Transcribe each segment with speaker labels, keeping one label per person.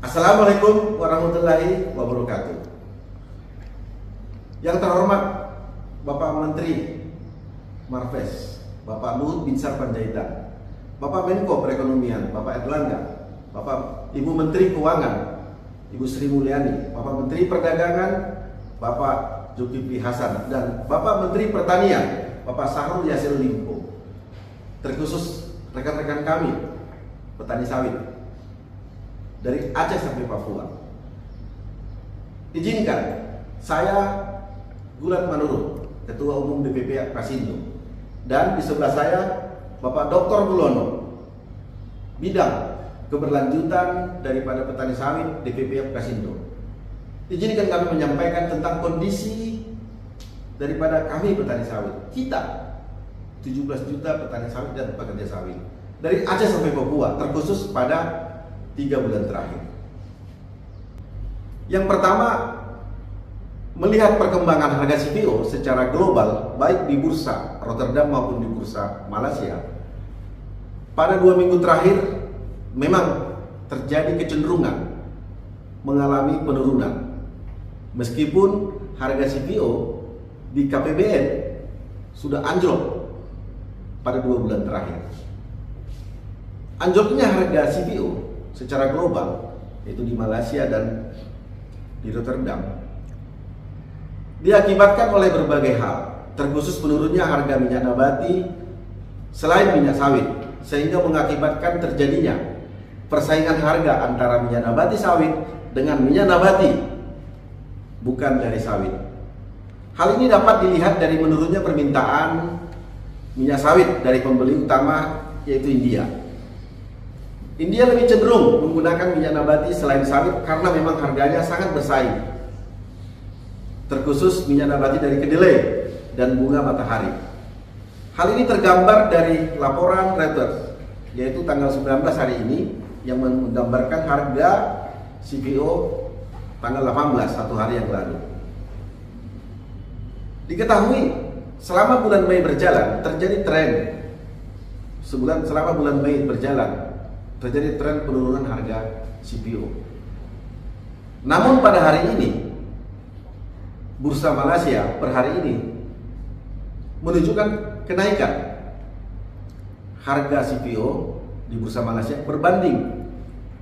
Speaker 1: Assalamualaikum warahmatullahi wabarakatuh. Yang terhormat Bapak Menteri Marves, Bapak Luhut Binsar Panjaitan, Bapak Menko Perekonomian, Bapak Erlangga, Bapak Ibu Menteri Keuangan, Ibu Sri Mulyani, Bapak Menteri Perdagangan, Bapak Zulkifli Hasan, dan Bapak Menteri Pertanian, Bapak Syahrul Yassin Limpo. Terkhusus rekan-rekan kami, petani sawit dari Aceh sampai Papua. Izinkan saya Gulat Manurung, Ketua Umum DPP Kasindo, dan di sebelah saya Bapak Dr. Bulono, bidang keberlanjutan daripada petani sawit DPP Kasindo. Izinkan kami menyampaikan tentang kondisi daripada kami petani sawit. Kita 17 juta petani sawit dan pekerja sawit dari Aceh sampai Papua, terkhusus pada 3 bulan terakhir. Yang pertama, melihat perkembangan harga CPO secara global, baik di bursa Rotterdam maupun di bursa Malaysia, pada 2 minggu terakhir memang terjadi kecenderungan mengalami penurunan. Meskipun harga CPO di KPBN sudah anjlok pada 2 bulan terakhir. Anjloknya harga CPO secara global, yaitu di Malaysia dan di Rotterdam, diakibatkan oleh berbagai hal, terkhusus menurunnya harga minyak nabati selain minyak sawit, sehingga mengakibatkan terjadinya persaingan harga antara minyak nabati sawit dengan minyak nabati bukan dari sawit. Hal ini dapat dilihat dari menurunnya permintaan minyak sawit dari pembeli utama, yaitu India. India lebih cenderung menggunakan minyak nabati selain sawit karena memang harganya sangat bersaing, terkhusus minyak nabati dari kedelai dan bunga matahari. Hal ini tergambar dari laporan Reuters, yaitu tanggal 19 hari ini, yang menggambarkan harga CPO tanggal 18, satu hari yang lalu. Diketahui selama bulan Mei berjalan terjadi tren, selama bulan Mei berjalan terjadi tren penurunan harga CPO. Namun pada hari ini, bursa Malaysia per hari ini menunjukkan kenaikan harga CPO di bursa Malaysia berbanding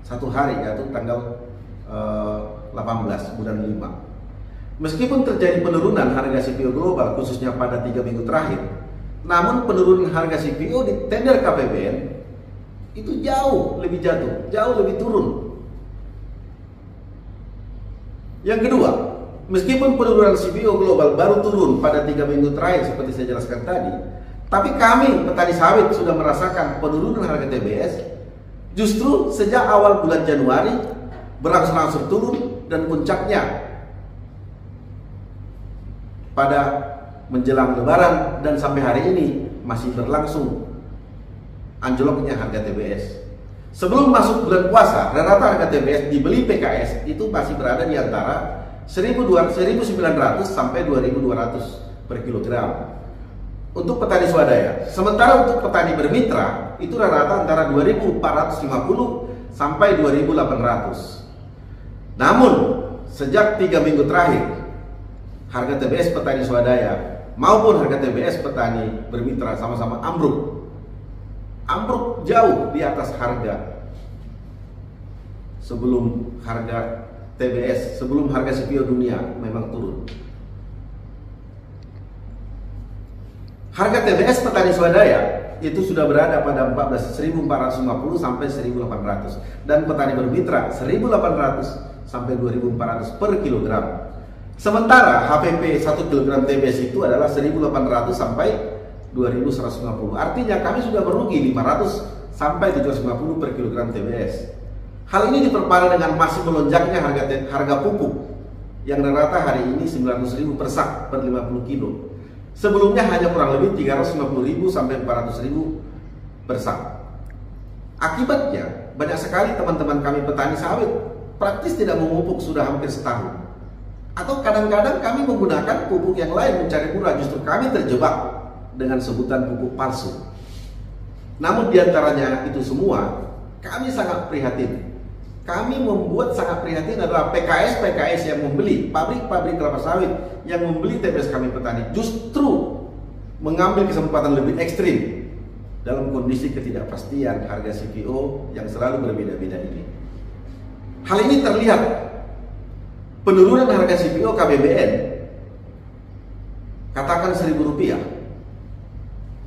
Speaker 1: satu hari, yaitu tanggal 18 bulan 5. Meskipun terjadi penurunan harga CPO global khususnya pada 3 minggu terakhir, namun penurunan harga CPO di tender KPBN itu jauh lebih turun. Yang kedua, meskipun penurunan CPO global baru turun pada 3 minggu terakhir seperti saya jelaskan tadi, tapi kami petani sawit sudah merasakan penurunan harga TBS justru sejak awal bulan Januari, berangsur-angsur turun, dan puncaknya pada menjelang Lebaran dan sampai hari ini masih berlangsung anjloknya harga TBS. Sebelum masuk bulan puasa, rata-rata harga TBS dibeli PKS itu masih berada di antara 1.900 sampai 2.200 per kilogram untuk petani swadaya. Sementara untuk petani bermitra itu rata-rata antara 2.450 sampai 2.800. Namun sejak 3 minggu terakhir, harga TBS petani swadaya maupun harga TBS petani bermitra sama-sama ambruk jauh di atas harga sebelum harga TBS, sebelum harga CPO dunia memang turun. Harga TBS petani swadaya itu sudah berada pada 1.450 sampai 1.800, dan petani bermitra 1.800 sampai 2.400 per kilogram. Sementara HPP 1 kg TBS itu adalah 1.800 sampai 2.150. Artinya kami sudah merugi 500 sampai 750 per kilogram TBS. Hal ini diperparah dengan masih melonjaknya harga pupuk yang rata hari ini 900.000 per sak per 50 kilo. Sebelumnya hanya kurang lebih 350.000 sampai 400.000 per sak. Akibatnya banyak sekali teman-teman kami petani sawit praktis tidak memupuk sudah hampir setahun. Atau kadang-kadang kami menggunakan pupuk yang lain mencari murah, justru kami terjebak dengan sebutan pupuk palsu. Namun diantaranya itu semua, kami sangat prihatin kami membuat sangat prihatin adalah PKS yang membeli, pabrik-pabrik kelapa sawit yang membeli TBS kami petani justru mengambil kesempatan lebih ekstrim dalam kondisi ketidakpastian harga CPO yang selalu berbeda-beda ini. Hal ini terlihat penurunan harga CPO KBBN, katakan Rp1.000.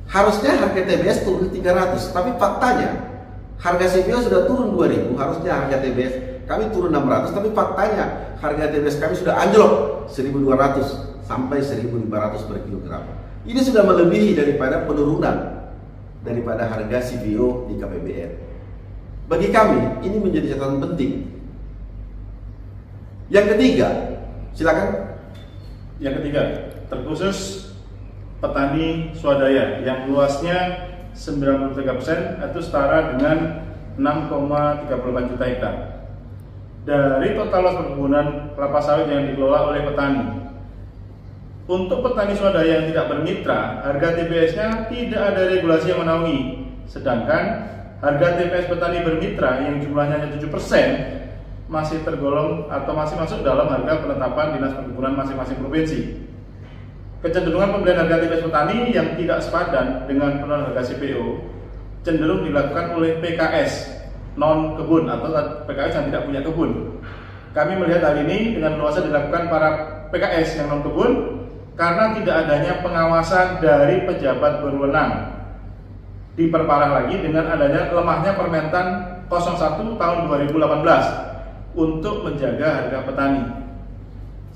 Speaker 1: Harusnya harga TBS turun 300, tapi faktanya harga CPO sudah turun 2.000, harusnya harga TBS kami turun 600, tapi faktanya harga TBS kami sudah anjlok 1.200 sampai 1.500 per kilogram. Ini sudah melebihi daripada penurunan daripada harga CPO di KBBN. Bagi kami ini menjadi catatan penting. Yang ketiga, silakan.
Speaker 2: Yang ketiga, terkhusus petani swadaya yang luasnya 93% atau setara dengan 6,38 juta hektar. Dari total luas perkebunan kelapa sawit yang dikelola oleh petani, untuk petani swadaya yang tidak bermitra, harga TBS-nya tidak ada regulasi yang menaungi. Sedangkan harga TBS petani bermitra yang jumlahnya hanya 7% masih tergolong atau masih masuk dalam harga penetapan Dinas Perkebunan masing-masing provinsi. Kecenderungan pembelian harga TBS petani yang tidak sepadan dengan penurunan harga CPO cenderung dilakukan oleh PKS non kebun atau PKS yang tidak punya kebun. Kami melihat hal ini dengan luasnya dilakukan para PKS yang non kebun karena tidak adanya pengawasan dari pejabat berwenang. Diperparah lagi dengan adanya lemahnya Permentan 01 tahun 2018 untuk menjaga harga petani.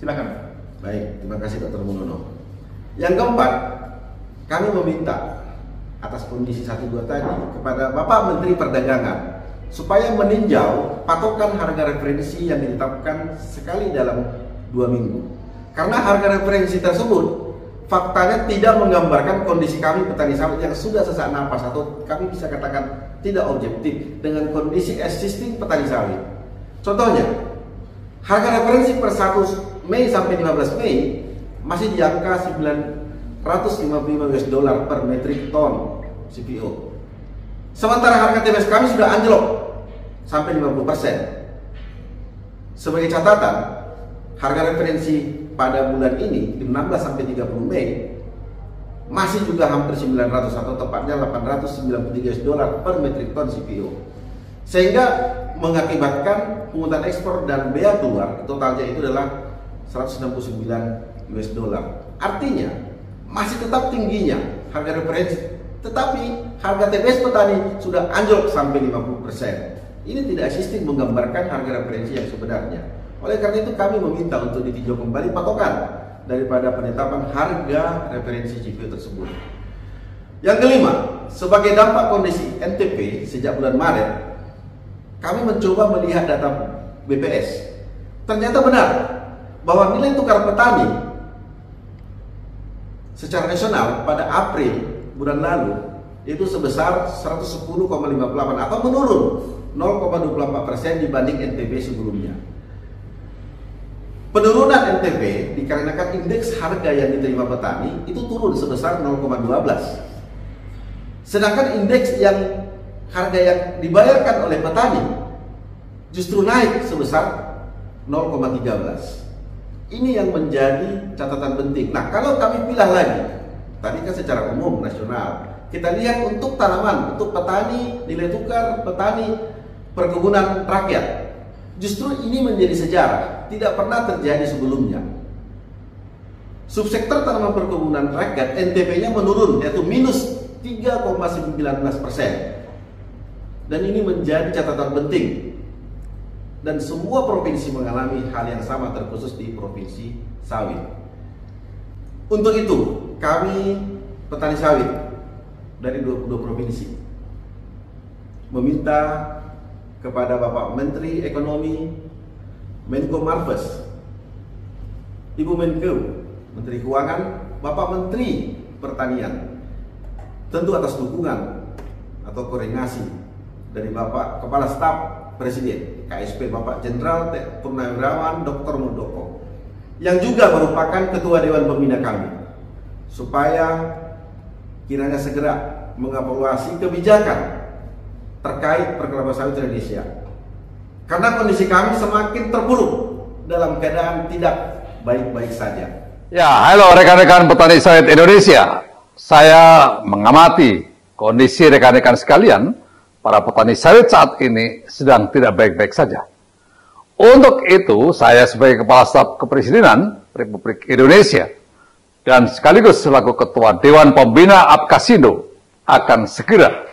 Speaker 2: Silakan.
Speaker 1: Baik, terima kasih Dr. Munono. Yang keempat, kami meminta atas kondisi 1-2 tadi kepada Bapak Menteri Perdagangan supaya meninjau patokan harga referensi yang ditetapkan sekali dalam 2 minggu. Karena harga referensi tersebut faktanya tidak menggambarkan kondisi kami petani sawit yang sudah sesak napas, atau kami bisa katakan tidak objektif dengan kondisi existing petani sawit. Contohnya, harga referensi per 1 Mei sampai 15 Mei masih di angka $955 per metrik ton CPO. Sementara harga TBS kami sudah anjlok sampai 50%. Sebagai catatan, harga referensi pada bulan ini 16 sampai 30 Mei masih juga hampir 900 atau tepatnya $893 per metrik ton CPO. Sehingga mengakibatkan pungutan ekspor dan bea keluar totalnya itu adalah $169. Artinya masih tetap tingginya harga referensi, tetapi harga TBS petani sudah anjlok sampai 50%. Ini tidak existing menggambarkan harga referensi yang sebenarnya. Oleh karena itu kami meminta untuk ditinjau kembali patokan daripada penetapan harga referensi CPO tersebut. Yang kelima, sebagai dampak kondisi NTP sejak bulan Maret, kami mencoba melihat data BPS. Ternyata benar bahwa nilai tukar petani secara nasional pada April bulan lalu itu sebesar 110,58 atau menurun 0,24% dibanding NTP sebelumnya. Penurunan NTP dikarenakan indeks harga yang diterima petani itu turun sebesar 0,12. Sedangkan indeks yang harga yang dibayarkan oleh petani justru naik sebesar 0,13. Ini yang menjadi catatan penting. Nah, kalau kami pilih lagi, tadi kan secara umum nasional, kita lihat untuk tanaman, untuk petani, nilai tukar petani, perkebunan rakyat. Justru ini menjadi sejarah, tidak pernah terjadi sebelumnya. Subsektor tanaman perkebunan rakyat NTP-nya menurun, yaitu minus 3,19%. Dan ini menjadi catatan penting. Dan semua provinsi mengalami hal yang sama, terkhusus di provinsi sawit. Untuk itu, kami petani sawit dari 22 provinsi meminta kepada Bapak Menteri Ekonomi, Menko Marves, Ibu Menko, Menteri Keuangan, Bapak Menteri Pertanian, tentu atas dukungan atau koordinasi dari Bapak Kepala Staf Presiden KSP Bapak Jenderal Purnawirawan Dr. Muldoko, yang juga merupakan Ketua Dewan Pembina kami, supaya kiranya segera mengevaluasi kebijakan terkait perkelapa sawit Indonesia. Karena kondisi kami semakin terpuruk dalam keadaan tidak baik-baik saja.
Speaker 3: Ya, halo rekan-rekan petani sawit Indonesia. Saya mengamati kondisi rekan-rekan sekalian, para petani sawit saat ini sedang tidak baik-baik saja. Untuk itu, saya sebagai Kepala Staf Kepresidenan Republik Indonesia dan sekaligus selaku Ketua Dewan Pembina Apkasindo akan segera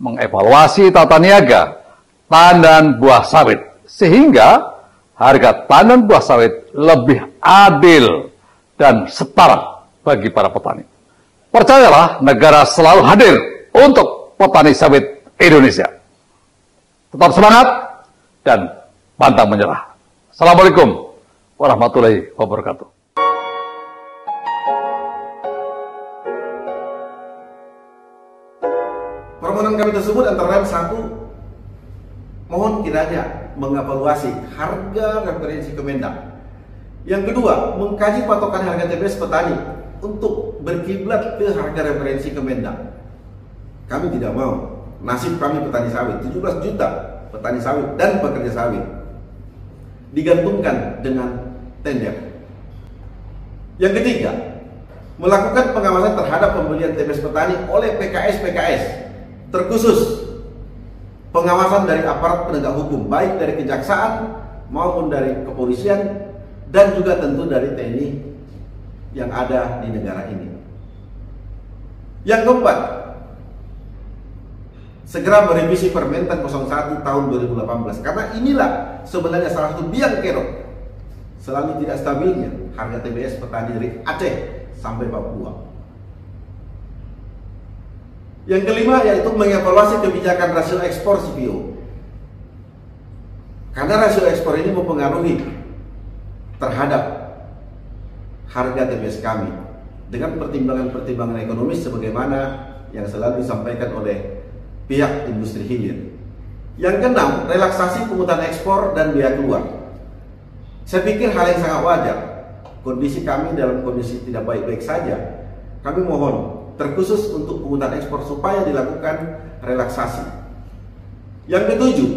Speaker 3: mengevaluasi tata niaga tandan buah sawit sehingga harga tandan buah sawit lebih adil dan setara bagi para petani. Percayalah, negara selalu hadir untuk petani sawit Indonesia. Tetap semangat dan pantang menyerah. Assalamualaikum warahmatullahi wabarakatuh.
Speaker 1: Permohonan kami tersebut antara lain satu, mohon kiranya mengevaluasi harga referensi Kemendak. Yang kedua, mengkaji patokan harga TBS petani untuk berkiblat ke harga referensi Kemendak. Kami tidak mau nasib kami petani sawit, 17 juta petani sawit dan pekerja sawit digantungkan dengan tender. Yang ketiga, melakukan pengawasan terhadap pembelian TBS petani oleh PKS, terkhusus pengawasan dari aparat penegak hukum, baik dari kejaksaan maupun dari kepolisian dan juga tentu dari TNI yang ada di negara ini. Yang keempat, segera merevisi Permentan 01 tahun 2018, karena inilah sebenarnya salah satu biang kerok selalu tidak stabilnya harga TBS petani dari Aceh sampai Papua. Yang kelima yaitu mengevaluasi kebijakan rasio ekspor CPO, karena rasio ekspor ini mempengaruhi terhadap harga TBS kami dengan pertimbangan-pertimbangan ekonomis sebagaimana yang selalu disampaikan oleh pihak industri hilir. Yang keenam, relaksasi pungutan ekspor dan biaya keluar. Saya pikir hal yang sangat wajar. Kondisi kami dalam kondisi tidak baik-baik saja. Kami mohon terkhusus untuk pungutan ekspor supaya dilakukan relaksasi. Yang ketujuh,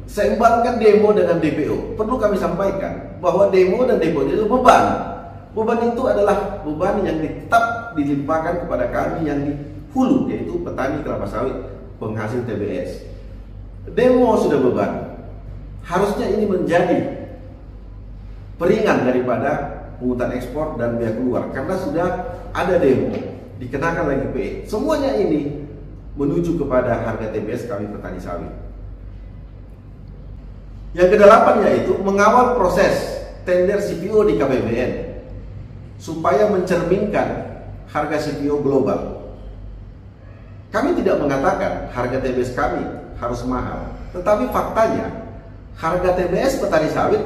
Speaker 1: seimbangkan demo dengan DPO. Perlu kami sampaikan bahwa demo dan DPO itu beban. Beban itu adalah beban yang tetap dilimpahkan kepada kami yang di hulu, yaitu petani kelapa sawit penghasil TBS. Demo sudah beban. Harusnya ini menjadi peringan daripada pungutan ekspor dan biaya keluar, karena sudah ada demo, dikenakan lagi PE. Semuanya ini menuju kepada harga TBS kami petani sawit. Yang kedelapan yaitu mengawal proses tender CPO di KPBN supaya mencerminkan harga CPO global. Kami tidak mengatakan harga TBS kami harus mahal, tetapi faktanya harga TBS petani sawit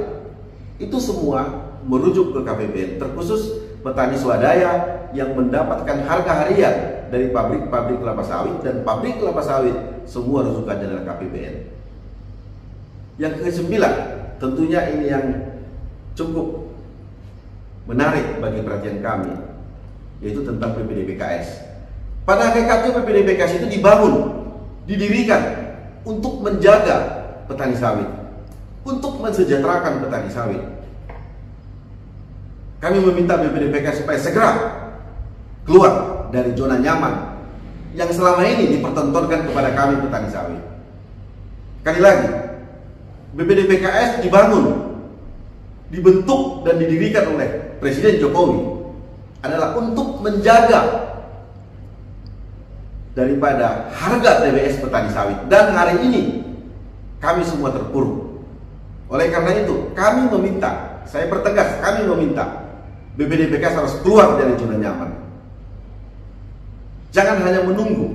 Speaker 1: itu semua merujuk ke KPBN, terkhusus petani swadaya yang mendapatkan harga harian dari pabrik-pabrik kelapa sawit, dan pabrik kelapa sawit semua rujukannya adalah KPBN. Yang kesembilan, tentunya ini yang cukup menarik bagi perhatian kami, yaitu tentang PPDBKS. Pada hakikatnya PPDBKS itu dibangun, didirikan untuk menjaga petani sawit, untuk mensejahterakan petani sawit. Kami meminta BPDBKS supaya segera keluar dari zona nyaman yang selama ini dipertontonkan kepada kami petani sawit. Sekali lagi, BPDBKS dibangun, dibentuk dan didirikan oleh Presiden Jokowi adalah untuk menjaga daripada harga TBS petani sawit, dan hari ini kami semua terpuruk. Oleh karena itu kami meminta, saya pertegas, kami meminta BPDBKS harus keluar dari zona nyaman. Jangan hanya menunggu,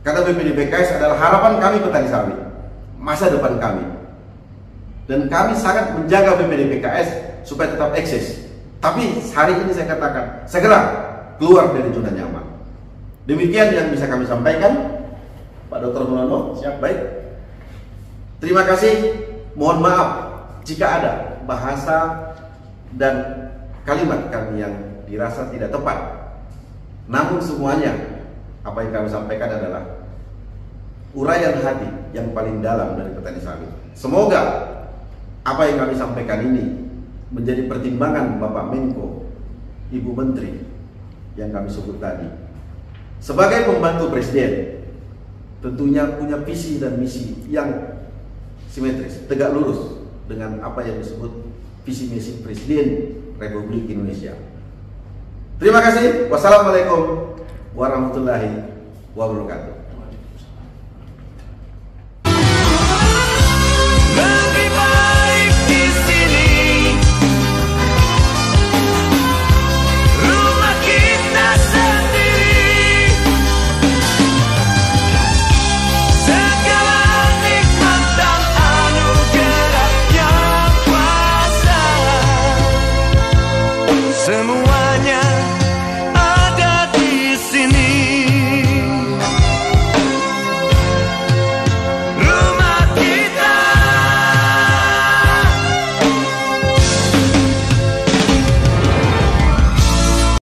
Speaker 1: karena BPDBKS adalah harapan kami petani sawit, masa depan kami, dan kami sangat menjaga BPDBKS supaya tetap eksis. Tapi hari ini saya katakan segera keluar dari zona nyaman. Demikian yang bisa kami sampaikan, Pak Dr. Mulyono.
Speaker 2: Siap.
Speaker 1: Baik. Terima kasih. Mohon maaf jika ada bahasa dan kalimat kami yang dirasa tidak tepat. Namun semuanya apa yang kami sampaikan adalah uraian hati yang paling dalam dari petani sawit. Semoga apa yang kami sampaikan ini menjadi pertimbangan Bapak Menko, Ibu Menteri yang kami sebut tadi. Sebagai pembantu Presiden, tentunya punya visi dan misi yang simetris, tegak lurus dengan apa yang disebut visi misi Presiden Republik Indonesia. Terima kasih. Wassalamualaikum warahmatullahi wabarakatuh.